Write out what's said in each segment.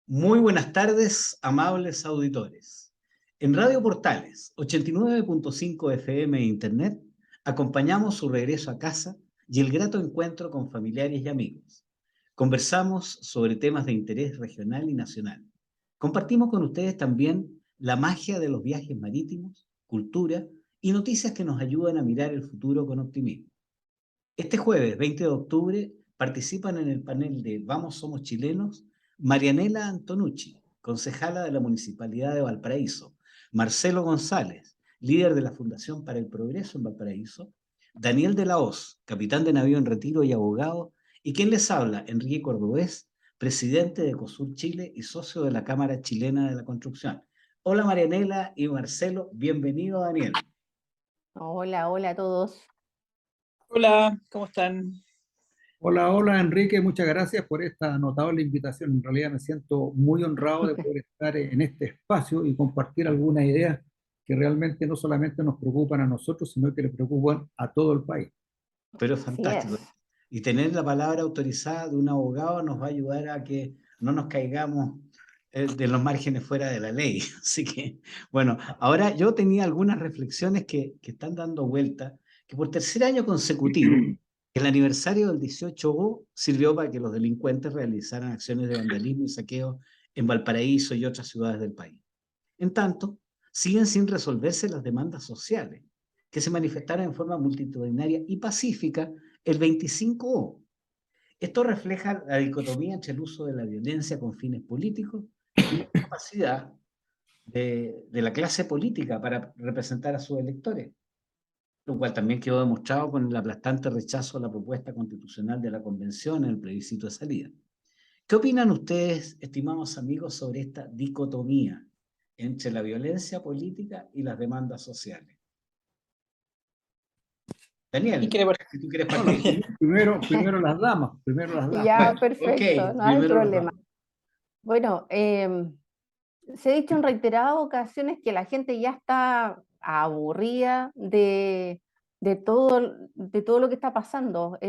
Muy buenas tardes, amables auditores. En Radio Portales 89.5 FM e Internet acompañamos su regreso a casa y el grato encuentro con familiares y amigos. Conversamos sobre temas de interés regional y nacional. Compartimos con ustedes también la magia de los viajes marítimos, cultura y noticias que nos ayudan a mirar el futuro con optimismo. Este jueves 20 de octubre participan en el panel de Vamos Somos Chilenos Marianela Antonucci, concejala de la Municipalidad de Valparaíso, Marcelo González, líder de la Fundación para el Progreso en Valparaíso, Daniel de la Hoz, capitán de navío en retiro y abogado, y quien les habla, Enrique Cordobés, presidente de ECOSUR Chile y socio de la Cámara Chilena de la Construcción. Hola Marianela y Marcelo, bienvenido Daniel. Hola, hola a todos. Hola, ¿cómo están? Hola, hola Enrique, muchas gracias por esta notable invitación. En realidad me siento muy honrado de poder estar en este espacio y compartir algunas ideas que realmente no solamente nos preocupan a nosotros, sino que le preocupan a todo el país. Pero es fantástico. Y tener la palabra autorizada de un abogado nos va a ayudar a que no nos caigamos de los márgenes fuera de la ley. Así que, bueno, ahora yo tenía algunas reflexiones que están dando vuelta, que por tercer año consecutivo, el aniversario del 18O sirvió para que los delincuentes realizaran acciones de vandalismo y saqueo en Valparaíso y otras ciudades del país. En tanto, siguen sin resolverse las demandas sociales, que se manifestaron en forma multitudinaria y pacífica el 25O. Esto refleja la dicotomía entre el uso de la violencia con fines políticos y la capacidad de la clase política para representar a sus electores, lo cual también quedó demostrado con el aplastante rechazo a la propuesta constitucional de la Convención en el plebiscito de salida. ¿Qué opinan ustedes, estimados amigos, sobre esta dicotomía entre la violencia política y las demandas sociales? Daniel, si tú quieres partir. Primero las damas, Ya, Bueno, perfecto, ok, no hay primero las problema. damas. Bueno, se ha dicho en reiteradas ocasiones que la gente ya está aburrida de todo lo que está pasando,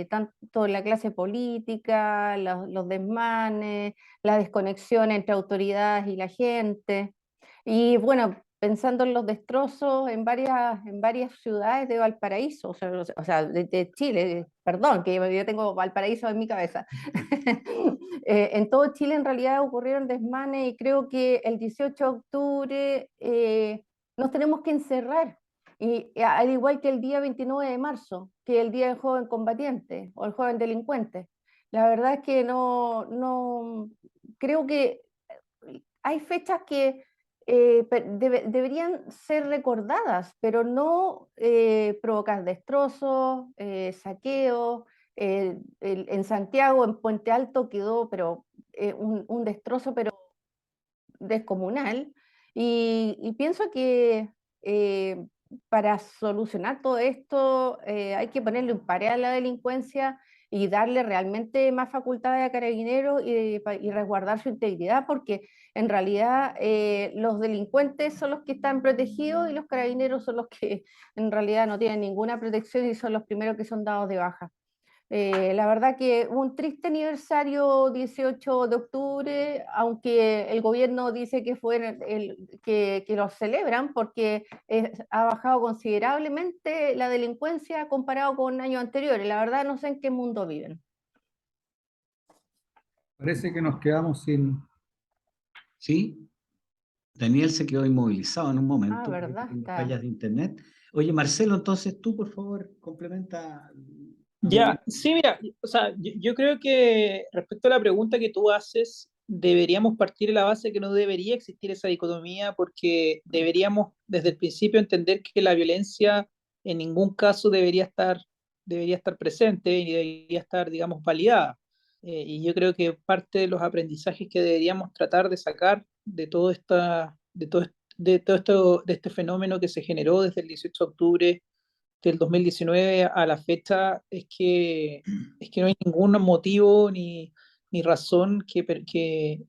tanto en la clase política, los desmanes, la desconexión entre autoridades y la gente. Y bueno, pensando en los destrozos en varias ciudades de Valparaíso, o sea, de Chile, perdón, que yo tengo Valparaíso en mi cabeza. En todo Chile en realidad ocurrieron desmanes y creo que el 18 de octubre nos tenemos que encerrar, y al igual que el día 29 de marzo, que es el día del joven combatiente o el joven delincuente. La verdad es que no creo que hay fechas que deberían ser recordadas, pero no provocar destrozos, saqueos. En Santiago, en Puente Alto, quedó pero, un destrozo pero descomunal. Y pienso que para solucionar todo esto hay que ponerle un pare a la delincuencia y darle realmente más facultades a Carabineros y resguardar su integridad, porque en realidad los delincuentes son los que están protegidos y los Carabineros son los que en realidad no tienen ninguna protección y son los primeros que son dados de baja. La verdad que un triste aniversario 18 de octubre, aunque el gobierno dice que que lo celebran porque ha bajado considerablemente la delincuencia comparado con años anteriores. La verdad no sé en qué mundo viven. Parece que nos quedamos sin... ¿Sí? Daniel se quedó inmovilizado en un momento. ¿Verdad? Fallas de internet. Oye, Marcelo, entonces tú, por favor, complementa. Ya, sí, mira, o sea, yo creo que respecto a la pregunta que tú haces, deberíamos partir de la base que no debería existir esa dicotomía porque deberíamos desde el principio entender que la violencia en ningún caso debería estar presente y debería estar, digamos, validada. Y yo creo que parte de los aprendizajes que deberíamos tratar de sacar de todo de este fenómeno que se generó desde el 18 de octubre del 2019 a la fecha es que no hay ningún motivo ni razón que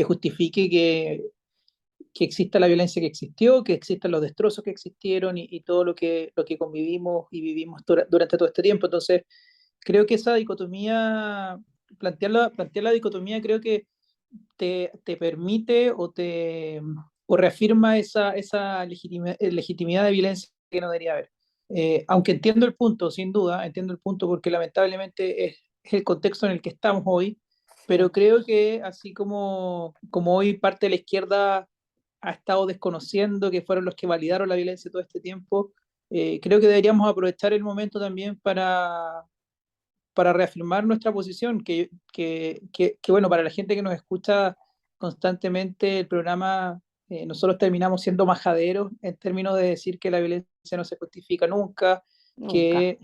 justifique que exista la violencia que existió, que existan los destrozos que existieron y todo lo que convivimos y vivimos durante todo este tiempo. Entonces, creo que esa dicotomía plantear la dicotomía creo que te permite o reafirma esa legitimidad de violencia que no debería haber. Aunque entiendo el punto, sin duda, entiendo el punto porque lamentablemente es el contexto en el que estamos hoy, pero creo que así como hoy parte de la izquierda ha estado desconociendo que fueron los que validaron la violencia todo este tiempo, creo que deberíamos aprovechar el momento también para reafirmar nuestra posición, bueno, para la gente que nos escucha constantemente el programa, nosotros terminamos siendo majaderos en términos de decir que la violencia no se justifica nunca, Nunca. que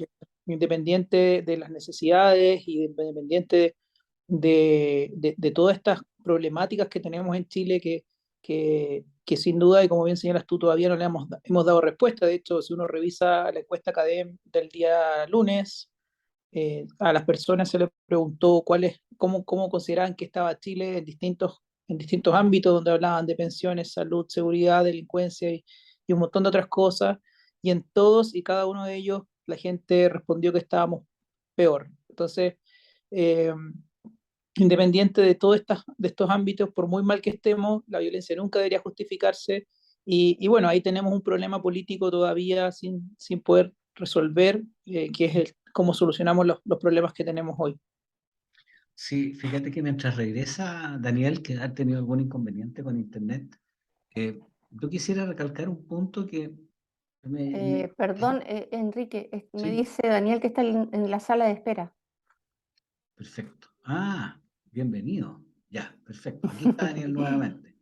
independiente de las necesidades y independiente de todas estas problemáticas que tenemos en Chile, que sin duda, y como bien señalas tú, todavía no le hemos dado respuesta. De hecho, si uno revisa la encuesta CADEM del día lunes, a las personas se les preguntó cómo consideraban que estaba Chile en distintos ámbitos, donde hablaban de pensiones, salud, seguridad, delincuencia y un montón de otras cosas, y en todos y cada uno de ellos la gente respondió que estábamos peor. Entonces, eh, independiente de de estos ámbitos, por muy mal que estemos, la violencia nunca debería justificarse, y bueno, ahí tenemos un problema político todavía sin poder resolver, que es cómo solucionamos los problemas que tenemos hoy. Sí, fíjate que mientras regresa Daniel, que ha tenido algún inconveniente con internet, yo quisiera recalcar un punto que Perdón, Enrique, me sí, dice Daniel que está en la sala de espera. perfecto. Ah, bienvenido. Ya, perfecto. Aquí está Daniel nuevamente.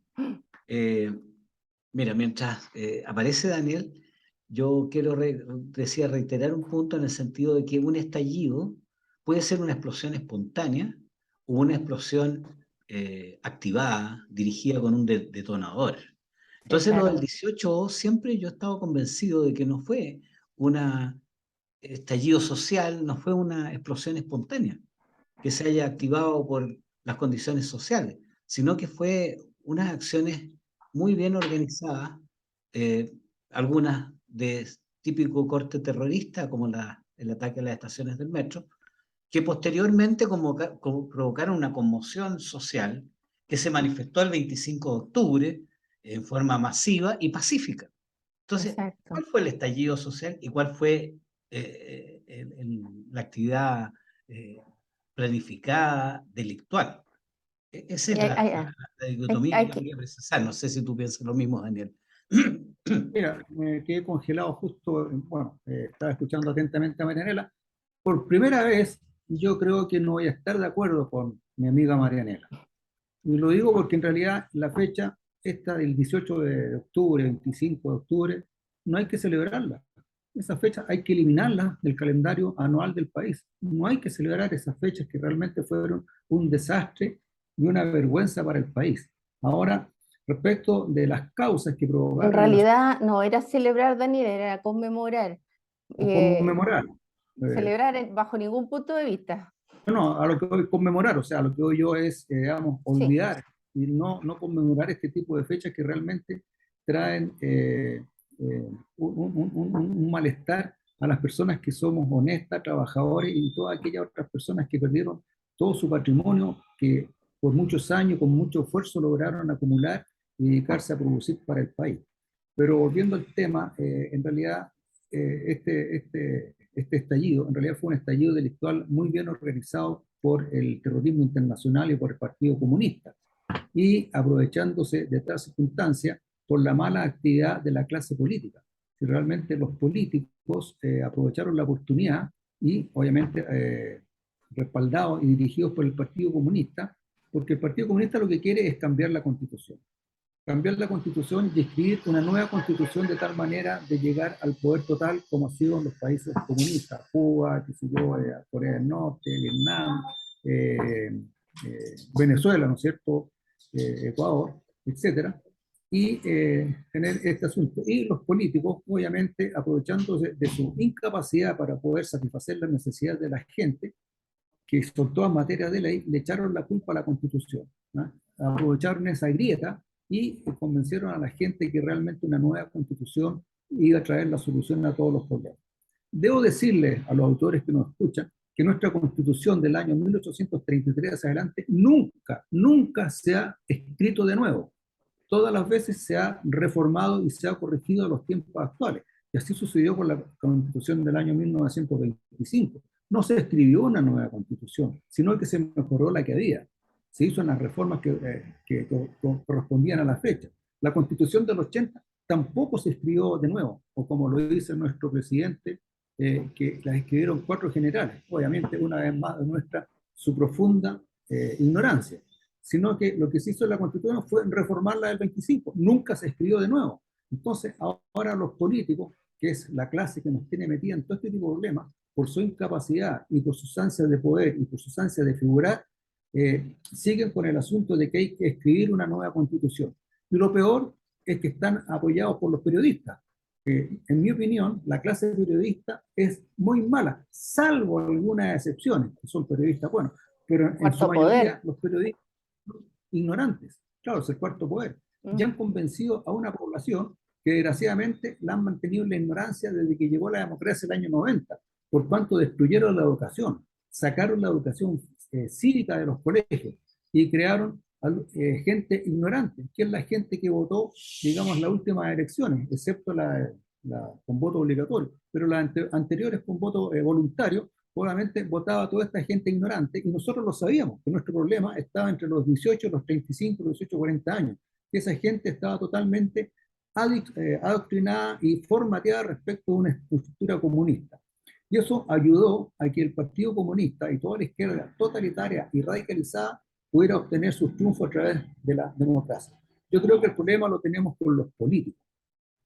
Eh, Mira, mientras aparece Daniel, yo quiero, decía, reiterar un punto en el sentido de que un estallido puede ser una explosión espontánea o una explosión activada, dirigida con un detonador. Sí, Entonces, lo del claro. 18 siempre yo he estado convencido de que no fue un estallido social, no fue una explosión espontánea que se haya activado por las condiciones sociales, sino que fue unas acciones muy bien organizadas, eh, algunas de típico corte terrorista, como el ataque a las estaciones del metro, que posteriormente provocaron una conmoción social que se manifestó el 25 de octubre en forma masiva y pacífica. Entonces, Exacto. ¿cuál fue el estallido social y cuál fue la actividad eh, planificada, delictual? Esa es Y la dicotomía que hay yo que, quería precisar. No sé si tú piensas lo mismo, Daniel. Mira, me quedé congelado justo, bueno, estaba escuchando atentamente a Marianela. Por primera vez, yo creo que no voy a estar de acuerdo con mi amiga Marianela. Y lo digo porque en realidad la fecha, esta del 18 de octubre, 25 de octubre, no hay que celebrarla. Esa fecha hay que eliminarla del calendario anual del país. No hay que celebrar esas fechas que realmente fueron un desastre y una vergüenza para el país. Ahora, respecto de las causas que en provocaron el realidad no era celebrar, Daniel, era conmemorar. o Eh, conmemorar, celebrar bajo ningún punto de vista. no, a lo que voy conmemorar, o sea, a lo que voy yo es, digamos, Sí, olvidar y no conmemorar este tipo de fechas que realmente traen un malestar a las personas que somos honestas, trabajadores y todas aquellas otras personas que perdieron todo su patrimonio, que por muchos años, con mucho esfuerzo, lograron acumular y dedicarse a producir para el país. Pero volviendo al tema, en realidad este estallido, en realidad fue un estallido delictual muy bien organizado por el terrorismo internacional y por el Partido Comunista, y aprovechándose de esta circunstancia por la mala actividad de la clase política. Si realmente los políticos aprovecharon la oportunidad y obviamente respaldados y dirigidos por el Partido Comunista, porque el Partido Comunista lo que quiere es cambiar la Constitución, cambiar la constitución y escribir una nueva constitución de tal manera de llegar al poder total como ha sido en los países comunistas, Cuba, qué sé yo, Corea del Norte, Vietnam, Venezuela, ¿no es cierto?, Ecuador, etcétera, y tener este asunto. Y los políticos, obviamente, aprovechándose de su incapacidad para poder satisfacer las necesidades de la gente, que son todas materias de ley, le echaron la culpa a la Constitución, ¿no? Aprovecharon esa grieta y convencieron a la gente que realmente una nueva Constitución iba a traer la solución a todos los problemas. Debo decirle a los autores que nos escuchan que nuestra Constitución del año 1833 hacia adelante nunca se ha escrito de nuevo. Todas las veces se ha reformado y se ha corregido a los tiempos actuales. Y así sucedió con la Constitución del año 1925. No se escribió una nueva Constitución, sino que se mejoró la que había. Se hizo unas reformas que correspondían a la fecha. La Constitución del 80 tampoco se escribió de nuevo, o como lo dice nuestro presidente, que las escribieron 4 generales. Obviamente, una vez más, demuestra su profunda ignorancia, sino que lo que se hizo en la Constitución fue reformarla del 25, nunca se escribió de nuevo. Entonces, ahora los políticos, que es la clase que nos tiene metida en todo este tipo de problemas, por su incapacidad y por sus ansias de poder y por sus ansias de figurar, siguen con el asunto de que hay que escribir una nueva Constitución. Y lo peor es que están apoyados por los periodistas. En mi opinión, la clase periodista es muy mala, salvo algunas excepciones, que son periodistas buenos, pero en su mayoría los periodistas son ignorantes. Claro, es el cuarto poder. Ya han convencido a una población que desgraciadamente la han mantenido en la ignorancia desde que llegó la democracia el año 90, por cuanto destruyeron la educación, sacaron la educación cívica de los colegios y crearon gente ignorante, que es la gente que votó, digamos, las últimas elecciones, excepto con voto obligatorio, pero las anteriores con voto voluntario, obviamente votaba toda esta gente ignorante, y nosotros lo sabíamos, que nuestro problema estaba entre los 18, los 35, los 18, 40 años, que esa gente estaba totalmente adoctrinada y formateada respecto a una estructura comunista. Y eso ayudó a que el Partido Comunista y toda la izquierda totalitaria y radicalizada pudiera obtener sus triunfos a través de la democracia. Yo creo que el problema lo tenemos con los políticos.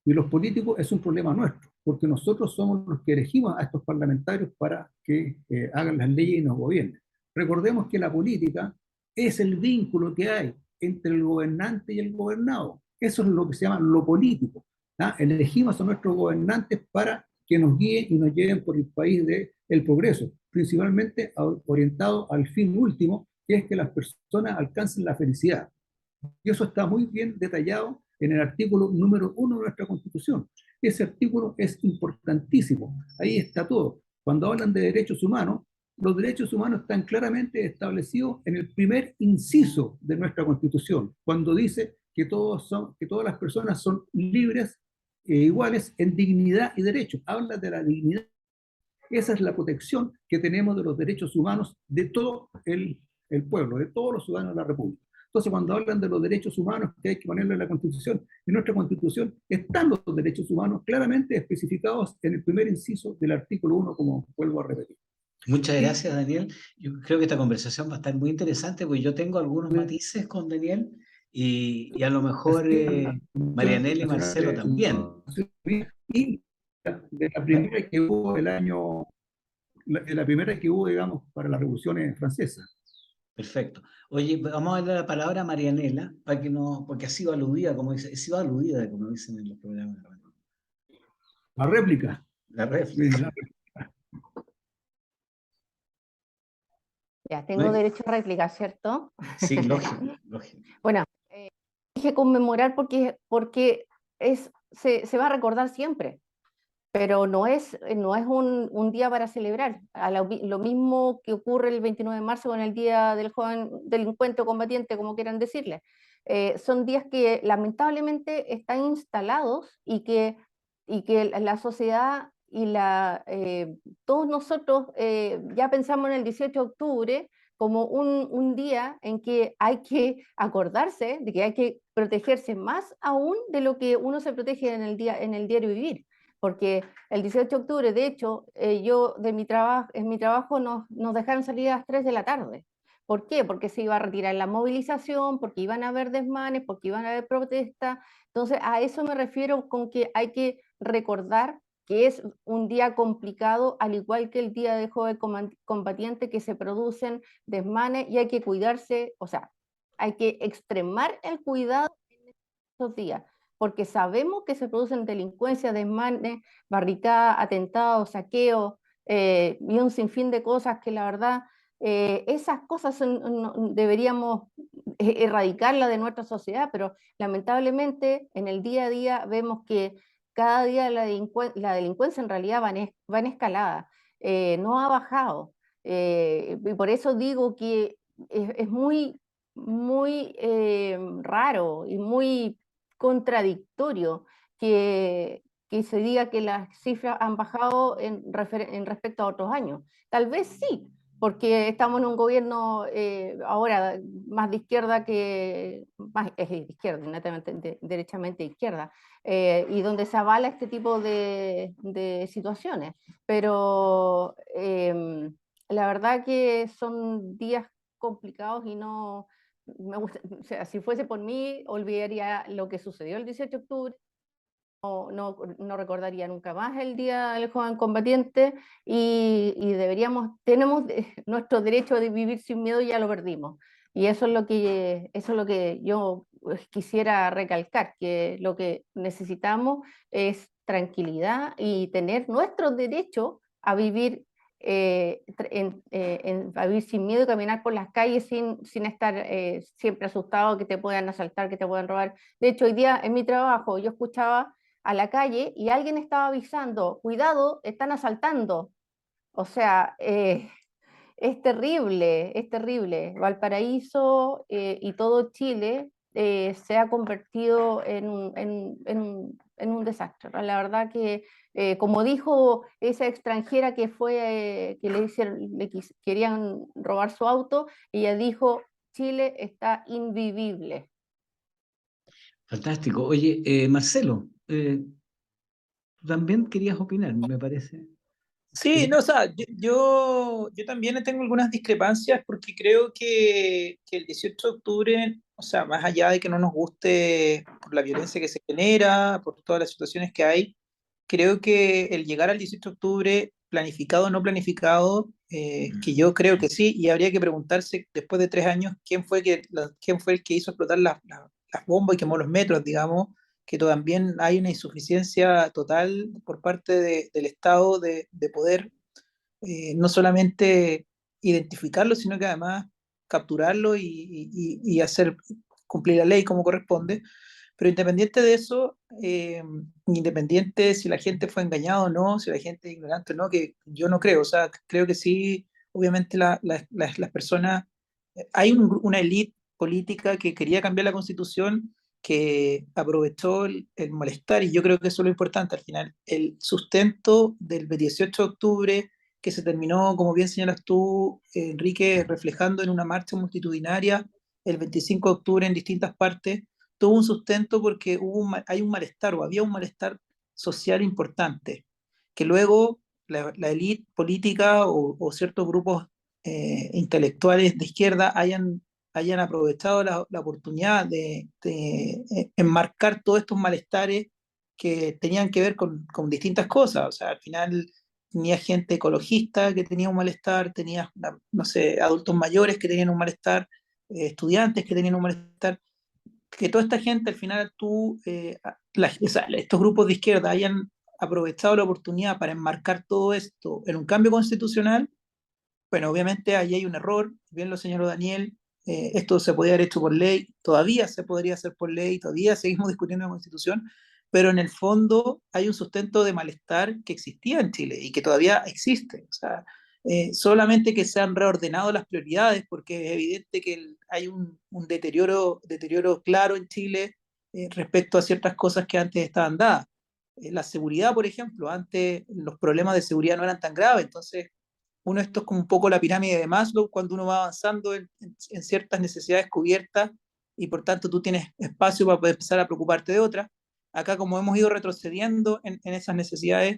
Y los políticos es un problema nuestro, porque nosotros somos los que elegimos a estos parlamentarios para que hagan las leyes y nos gobiernen. Recordemos que la política es el vínculo que hay entre el gobernante y el gobernado. Eso es lo que se llama lo político. Elegimos a nuestros gobernantes para que nos guíen y nos lleven por el país del progreso, principalmente orientado al fin último, que es que las personas alcancen la felicidad. Y eso está muy bien detallado en el artículo número 1 de nuestra Constitución. Ese artículo es importantísimo. Ahí está todo. Cuando hablan de derechos humanos, los derechos humanos están claramente establecidos en el primer inciso de nuestra Constitución, cuando dice que todas las personas son libres e iguales en dignidad y derechos. Habla de la dignidad. Esa es la protección que tenemos de los derechos humanos de todo el pueblo, de todos los ciudadanos de la República. Entonces, cuando hablan de los derechos humanos que hay que ponerlo en la Constitución, en nuestra Constitución están los derechos humanos claramente especificados en el primer inciso del artículo 1, como vuelvo a repetir. Muchas gracias, Daniel. Yo creo que esta conversación va a estar muy interesante, porque yo tengo algunos matices con Daniel y a lo mejor Marianela y Marcelo también. Y de la primera que hubo la primera que hubo, digamos, para la Revolución Francesa. Perfecto. Oye, vamos a darle la palabra a Marianela, para que no, porque ha sido aludida, como dicen en los programas de radio. La réplica. La réplica. Ya, tengo derecho a réplica, ¿cierto? Sí, lógico. Bueno, dije conmemorar porque se va a recordar siempre, pero no es un día para celebrar. Lo mismo que ocurre el 29 de marzo con el Día del Joven Delincuente o Combatiente, como quieran decirle. Son días que lamentablemente están instalados y que la sociedad y todos nosotros ya pensamos en el 18 de octubre como un día en que hay que acordarse de que hay que protegerse más aún de lo que uno se protege en el diario vivir. Porque el 18 de octubre, de hecho, en mi trabajo nos dejaron salir a las 3 de la tarde. ¿Por qué? Porque se iba a retirar la movilización, porque iban a haber desmanes, porque iban a haber protestas. Entonces, a eso me refiero con que hay que recordar que es un día complicado, al igual que el Día del Joven Combatiente, que se producen desmanes y hay que cuidarse, o sea, hay que extremar el cuidado en estos días, porque sabemos que se producen delincuencias, desmanes, barricadas, atentados, saqueos, y un sinfín de cosas que la verdad, esas cosas deberíamos erradicarlas de nuestra sociedad, pero lamentablemente en el día a día vemos que cada día la delincuencia en realidad va en escalada, no ha bajado. Y por eso digo que es muy, muy raro y muy contradictorio que se diga que las cifras han bajado en respecto a otros años. Tal vez sí, porque estamos en un gobierno ahora más de izquierda es de izquierda, netamente, derechamente de izquierda, y donde se avala este tipo de situaciones. Pero la verdad que son días complicados y no me gusta, o sea, si fuese por mí, olvidaría lo que sucedió el 18 de octubre, no recordaría nunca más el Día del Joven Combatiente y tenemos nuestro derecho de vivir sin miedo, ya lo perdimos. Y eso es lo que yo quisiera recalcar, que lo que necesitamos es tranquilidad y tener nuestro derecho a vivir, a vivir sin miedo y caminar por las calles sin estar siempre asustado que te puedan asaltar, que te puedan robar. De hecho, hoy día en mi trabajo yo escuchaba a la calle y alguien estaba avisando, cuidado, están asaltando. O sea, es terrible, es terrible. Valparaíso y todo Chile se ha convertido en un desastre. La verdad que, como dijo esa extranjera que fue, que querían robar su auto, ella dijo, Chile está invivible. Fantástico. Oye, Marcelo, tú también querías opinar, me parece. Sí, no, o sea, yo también tengo algunas discrepancias porque creo que el 18 de octubre, o sea, más allá de que no nos guste por la violencia que se genera, por todas las situaciones que hay, creo que el llegar al 18 de octubre, planificado o no planificado, que yo creo que sí, y habría que preguntarse después de 3 años quién fue el que hizo explotar las bombas y quemó los metros, digamos, que también hay una insuficiencia total por parte del Estado de poder no solamente identificarlo, sino que además capturarlo y hacer cumplir la ley como corresponde. Pero independiente de eso, independiente de si la gente fue engañada o no, si la gente es ignorante o no, que yo no creo, o sea, creo que sí, obviamente las personas, hay una élite política que quería cambiar la constitución, que aprovechó el malestar, y yo creo que eso es lo importante al final, el sustento del 18 de octubre, que se terminó, como bien señalas tú, Enrique, reflejando en una marcha multitudinaria el 25 de octubre en distintas partes, tuvo un sustento porque hay un malestar o había un malestar social importante, que luego la élite política o ciertos grupos intelectuales de izquierda hayan aprovechado la oportunidad de enmarcar todos estos malestares que tenían que ver con distintas cosas. O sea, al final tenía gente ecologista que tenía un malestar, tenía, no sé, adultos mayores que tenían un malestar, estudiantes que tenían un malestar, que toda esta gente al final o sea, estos grupos de izquierda hayan aprovechado la oportunidad para enmarcar todo esto en un cambio constitucional. Bueno, obviamente ahí hay un error, bien lo señaló Daniel, esto se podría haber hecho por ley, todavía se podría hacer por ley, todavía seguimos discutiendo la Constitución, pero en el fondo hay un sustento de malestar que existía en Chile y que todavía existe. O sea, solamente que se han reordenado las prioridades, porque es evidente que hay un deterioro claro en Chile respecto a ciertas cosas que antes estaban dadas. La seguridad, por ejemplo, antes los problemas de seguridad no eran tan graves, entonces esto es como un poco la pirámide de Maslow, cuando uno va avanzando en ciertas necesidades cubiertas y por tanto tú tienes espacio para poder empezar a preocuparte de otras. Acá como hemos ido retrocediendo en esas necesidades,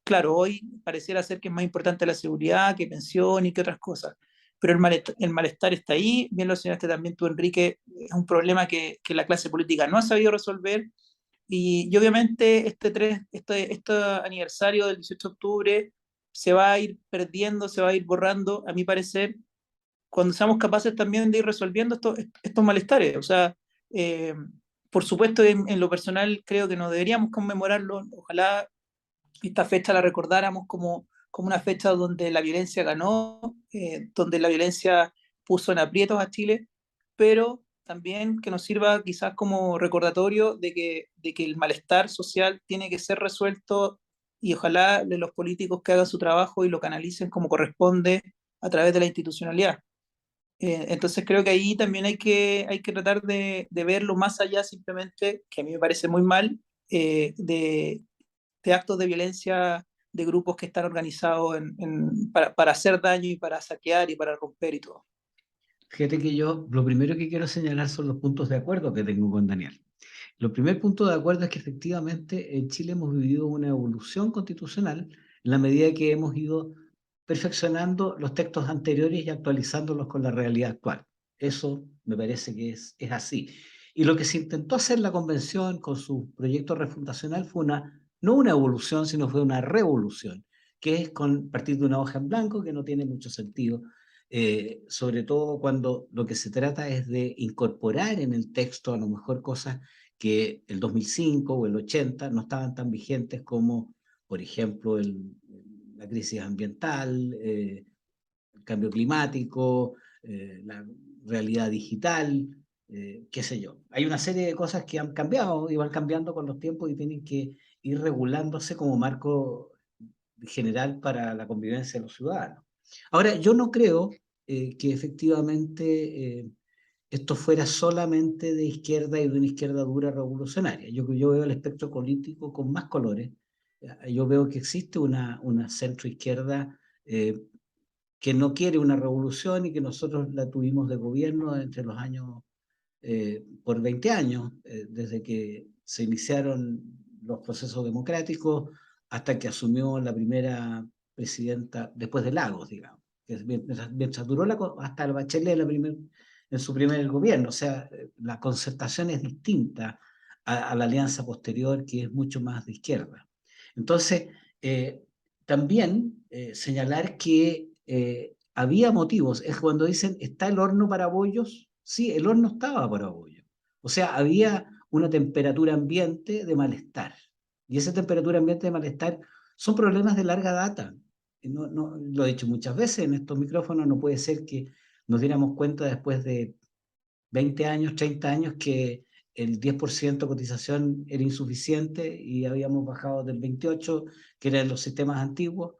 claro, hoy pareciera ser que es más importante la seguridad que pensión y que otras cosas, pero el malestar está ahí, bien lo señalaste también tú, Enrique, es un problema que la clase política no ha sabido resolver y obviamente este aniversario del 18 de octubre se va a ir perdiendo, se va a ir borrando, a mi parecer, cuando seamos capaces también de ir resolviendo estos malestares. O sea, eh, por supuesto, en lo personal creo que no deberíamos conmemorarlo. Ojalá esta fecha la recordáramos como una fecha donde la violencia ganó, donde la violencia puso en aprietos a Chile, pero también que nos sirva quizás como recordatorio de que el malestar social tiene que ser resuelto y ojalá de los políticos que hagan su trabajo y lo canalicen como corresponde a través de la institucionalidad. Entonces creo que ahí también hay que tratar de verlo más allá simplemente, que a mí me parece muy mal, de actos de violencia de grupos que están organizados para hacer daño y para saquear y para romper y todo. Fíjate que yo lo primero que quiero señalar son los puntos de acuerdo que tengo con Daniel. Lo primer punto de acuerdo es que efectivamente en Chile hemos vivido una evolución constitucional en la medida que hemos ido perfeccionando los textos anteriores y actualizándolos con la realidad actual. Eso me parece que es así. Y lo que se intentó hacer la convención con su proyecto refundacional fue no una evolución, sino fue una revolución, que es partir de una hoja en blanco que no tiene mucho sentido, sobre todo cuando lo que se trata es de incorporar en el texto a lo mejor cosas que el 2005 o el 80 no estaban tan vigentes como, por ejemplo, la crisis ambiental, el cambio climático, la realidad digital, qué sé yo. Hay una serie de cosas que han cambiado y van cambiando con los tiempos y tienen que ir regulándose como marco general para la convivencia de los ciudadanos. Ahora, yo no creo que efectivamente esto fuera solamente de izquierda y de una izquierda dura revolucionaria. Yo veo el espectro político con más colores. Yo veo que existe una centroizquierda que no quiere una revolución y que nosotros la tuvimos de gobierno entre los años, por 20 años, desde que se iniciaron los procesos democráticos hasta que asumió la primera presidenta, después de Lagos, digamos, que mientras duró hasta el Bachelet en su primer gobierno. O sea, la concertación es distinta a la alianza posterior, que es mucho más de izquierda. Entonces, también señalar que había motivos. Es cuando dicen, ¿está el horno para bollos? Sí, el horno estaba para bollos. O sea, había una temperatura ambiente de malestar. Y esa temperatura ambiente de malestar son problemas de larga data. Lo he dicho muchas veces en estos micrófonos, no puede ser que nos diéramos cuenta después de 20 años, 30 años, que el 10% de cotización era insuficiente y habíamos bajado del 28%, que eran los sistemas antiguos.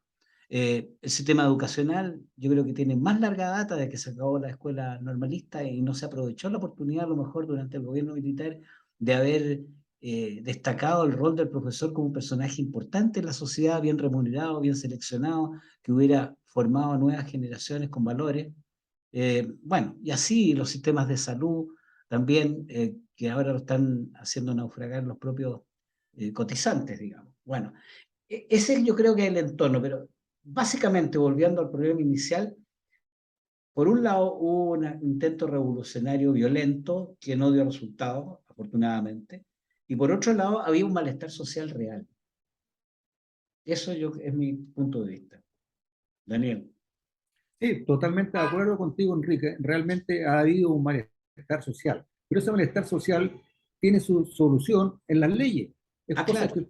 El sistema educacional, yo creo que tiene más larga data de que se acabó la escuela normalista y no se aprovechó la oportunidad, a lo mejor durante el gobierno militar, de haber destacado el rol del profesor como un personaje importante en la sociedad, bien remunerado, bien seleccionado, que hubiera formado a nuevas generaciones con valores. Bueno, y así los sistemas de salud también, que ahora lo están haciendo naufragar los propios cotizantes, digamos. Bueno, ese yo creo que es el entorno, pero básicamente, volviendo al problema inicial, por un lado hubo un intento revolucionario violento que no dio resultados, afortunadamente, y por otro lado había un malestar social real. Eso es mi punto de vista. Daniel. Sí, totalmente de acuerdo contigo, Enrique. Realmente ha habido un malestar social, pero ese malestar social tiene su solución en las leyes. Es cosa Claro. que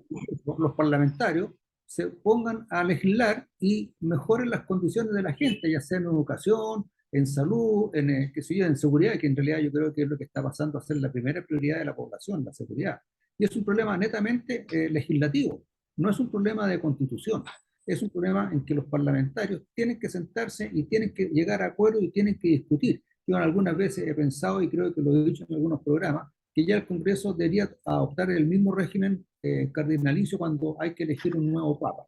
los parlamentarios se pongan a legislar y mejoren las condiciones de la gente, ya sea en educación, en salud, qué sé yo, en seguridad, que en realidad yo creo que es lo que está pasando a ser la primera prioridad de la población, la seguridad. Y es un problema netamente legislativo, no es un problema de constitución. Es un problema en que los parlamentarios tienen que sentarse y tienen que llegar a acuerdos y tienen que discutir. Yo algunas veces he pensado, y creo que lo he dicho en algunos programas, que ya el Congreso debería adoptar el mismo régimen cardinalicio cuando hay que elegir un nuevo papa.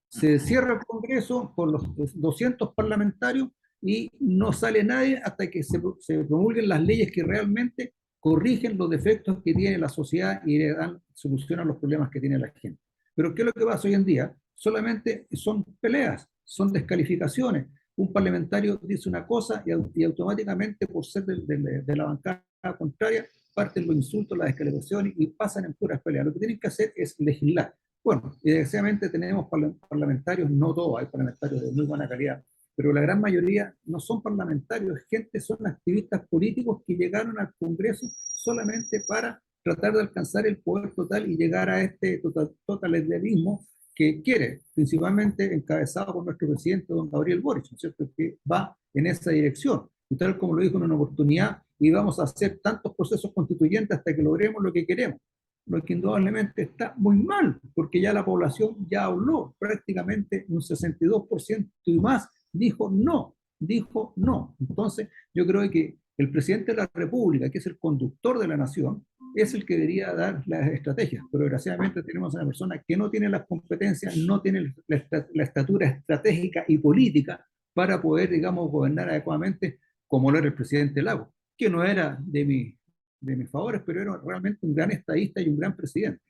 Se cierra el Congreso con los 200 parlamentarios y no sale nadie hasta que se promulguen las leyes que realmente corrigen los defectos que tiene la sociedad y le dan solución a los problemas que tiene la gente. Pero ¿qué es lo que pasa hoy en día? Solamente son peleas, son descalificaciones. Un parlamentario dice una cosa y automáticamente, por ser de la bancada contraria, parten los insultos, las descalificaciones y pasan en puras peleas. Lo que tienen que hacer es legislar. Bueno, y desgraciadamente tenemos parlamentarios, no todos, hay parlamentarios de muy buena calidad, pero la gran mayoría no son parlamentarios, son activistas políticos que llegaron al Congreso solamente para tratar de alcanzar el poder total y llegar a este totalitarismo que quiere, principalmente encabezado por nuestro presidente, don Gabriel Boric, ¿no es cierto?, que va en esa dirección. Y tal como lo dijo en una oportunidad, y vamos a hacer tantos procesos constituyentes hasta que logremos lo que queremos. Lo que indudablemente está muy mal, porque ya la población ya habló, prácticamente un 62% y más dijo no. dijo no. Entonces, yo creo que el presidente de la República, que es el conductor de la nación, es el que debería dar las estrategias, pero desgraciadamente tenemos a una persona que no tiene las competencias, no tiene la estatura estratégica y política para poder, digamos, gobernar adecuadamente, como lo era el presidente Lagos, que no era de mis favores, pero era realmente un gran estadista y un gran presidente.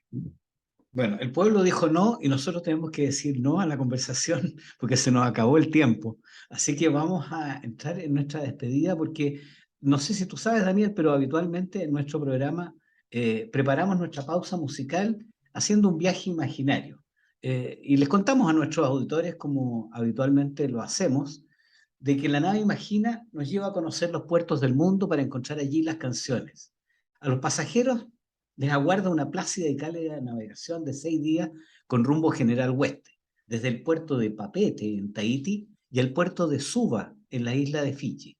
Bueno, el pueblo dijo no y nosotros tenemos que decir no a la conversación porque se nos acabó el tiempo. Así que vamos a entrar en nuestra despedida porque no sé si tú sabes, Daniel, pero habitualmente en nuestro programa preparamos nuestra pausa musical haciendo un viaje imaginario. Y les contamos a nuestros auditores, como habitualmente lo hacemos, de que la nave Imagina nos lleva a conocer los puertos del mundo para encontrar allí las canciones. A los pasajeros les aguarda una plácida y cálida navegación de 6 días con rumbo general oeste, desde el puerto de Papeete, en Tahití, y el puerto de Suva, en la isla de Fiji.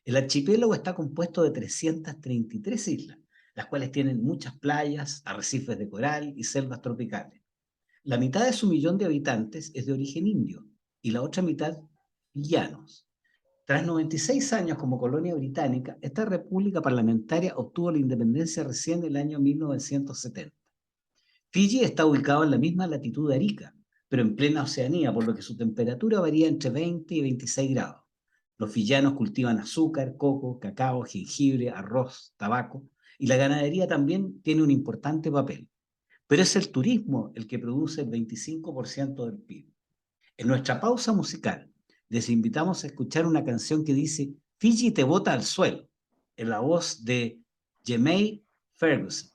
El archipiélago está compuesto de 333 islas, las cuales tienen muchas playas, arrecifes de coral y selvas tropicales. La mitad de su millón de habitantes es de origen indio y la otra mitad llanos. Tras 96 años como colonia británica, esta república parlamentaria obtuvo la independencia recién en el año 1970. Fiji está ubicado en la misma latitud de Arica, pero en plena Oceanía, por lo que su temperatura varía entre 20 y 26 grados. Los fiyianos cultivan azúcar, coco, cacao, jengibre, arroz, tabaco, y la ganadería también tiene un importante papel. Pero es el turismo el que produce el 25% del PIB. En nuestra pausa musical, les invitamos a escuchar una canción que dice Fiji te bota al suelo, en la voz de Jemaine Ferguson.